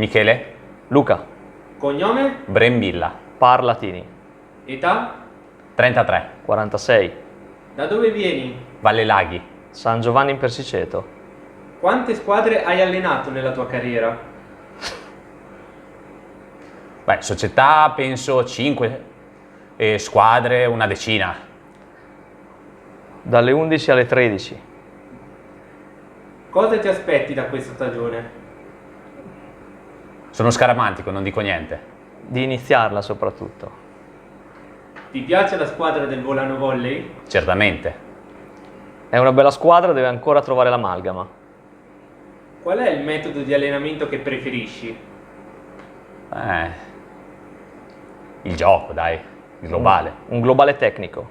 Michele Luca, Cognome? Brembilla, Parlatini, Età? 33, 46, Da dove vieni? Valle Laghi, San Giovanni in Persiceto. Quante squadre hai allenato nella tua carriera? beh, società penso 5 e squadre una decina. Dalle 11 alle 13. Cosa ti aspetti da questa stagione? Sono scaramantico, non dico niente. Di iniziarla soprattutto. Ti piace la squadra del Volano Volley? Certamente. È una bella squadra, deve ancora trovare l'amalgama. Qual è il metodo di allenamento che preferisci? Il gioco, dai, il globale. Un globale tecnico.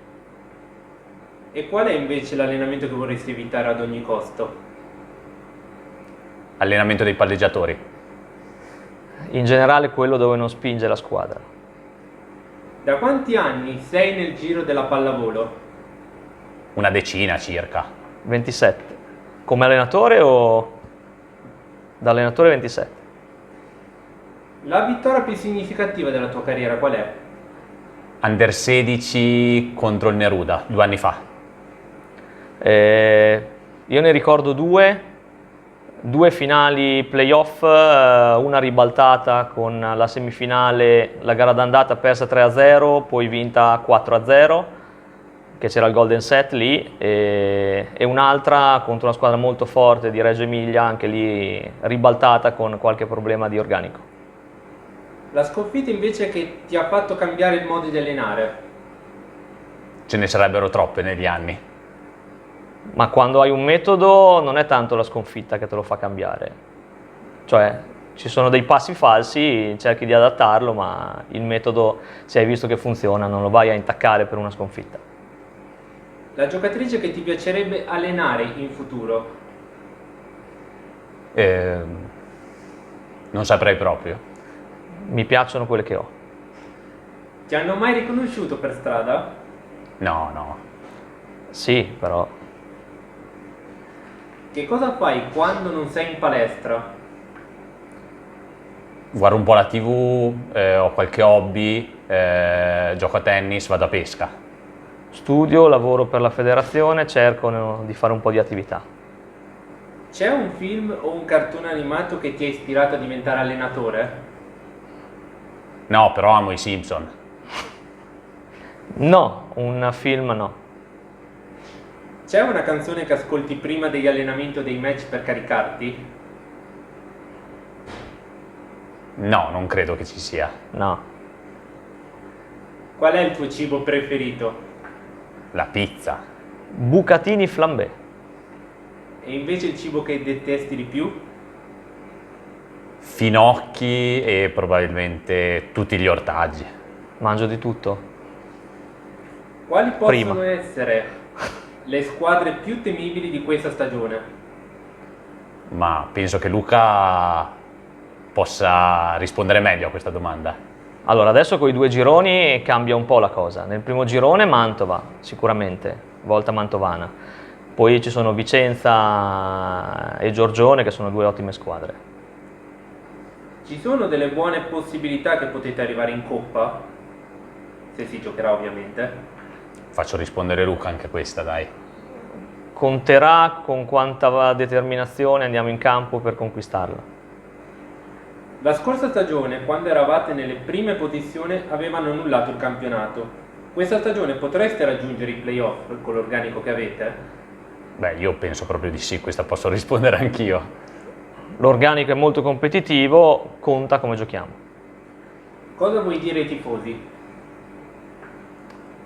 E qual è invece l'allenamento che vorresti evitare ad ogni costo? Allenamento dei palleggiatori. In generale quello dove non spinge la squadra. Da quanti anni sei nel giro della pallavolo? Una decina circa. 27. Come allenatore o da allenatore 27? La vittoria più significativa della tua carriera qual è? Under 16 contro il Neruda, 2 anni fa. Io ne ricordo due finali playoff, una ribaltata con la semifinale, la gara d'andata persa 3-0, poi vinta 4-0, che c'era il golden set lì, e un'altra contro una squadra molto forte di Reggio Emilia, anche lì ribaltata con qualche problema di organico. La sconfitta invece che ti ha fatto cambiare il modo di allenare? Ce ne sarebbero troppe negli anni. Ma quando hai un metodo non è tanto la sconfitta che te lo fa cambiare, cioè ci sono dei passi falsi, cerchi di adattarlo, ma il metodo, se hai visto che funziona, non lo vai a intaccare per una sconfitta. La giocatrice che ti piacerebbe allenare in futuro? Non saprei proprio. Mi piacciono quelle che ho. Ti hanno mai riconosciuto per strada? No. Sì, però Che cosa fai quando non sei in palestra? Guardo un po' la TV, ho qualche hobby, gioco a tennis, vado a pesca. studio, lavoro per la federazione, cerco di fare un po' di attività. C'è un film o un cartone animato che ti ha ispirato a diventare allenatore? No, però amo i Simpson. No, un film no. C'è una canzone che ascolti prima degli allenamenti o dei match per caricarti? No, non credo che ci sia. No. Qual è il tuo cibo preferito? La pizza. Bucatini flambé. E invece il cibo che detesti di più? Finocchi e probabilmente tutti gli ortaggi. Mangio di tutto. Quali possono Prima. essere le squadre più temibili di questa stagione? Ma penso che Luca possa rispondere meglio a questa domanda. Allora, adesso con i due gironi cambia un po' la cosa. Nel primo girone Mantova, sicuramente, volta mantovana. Poi ci sono Vicenza e Giorgione, che sono due ottime squadre. Ci sono delle buone possibilità che potete arrivare in Coppa? Se si giocherà ovviamente. Faccio rispondere Luca anche questa, dai. Conterà con quanta determinazione andiamo in campo per conquistarla. La scorsa stagione, quando eravate nelle prime posizioni, avevano annullato il campionato. Questa stagione potreste raggiungere i playoff con l'organico che avete? Beh, io penso proprio di sì, questa posso rispondere anch'io. L'organico è molto competitivo, conta come giochiamo. Cosa vuoi dire ai tifosi?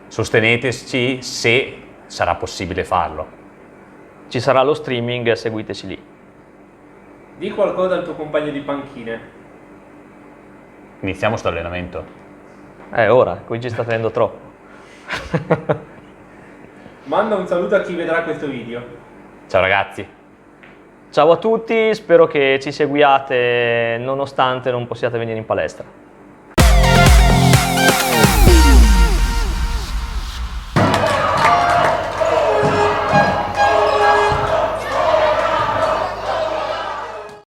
Sosteneteci se sarà possibile farlo. Ci sarà lo streaming, seguiteci lì. Di qualcosa al tuo compagno di panchine. Iniziamo sto allenamento. Ora, qui ci sta tenendo troppo. Manda un saluto a chi vedrà questo video. Ciao ragazzi. Ciao a tutti, spero che ci seguiate nonostante non possiate venire in palestra.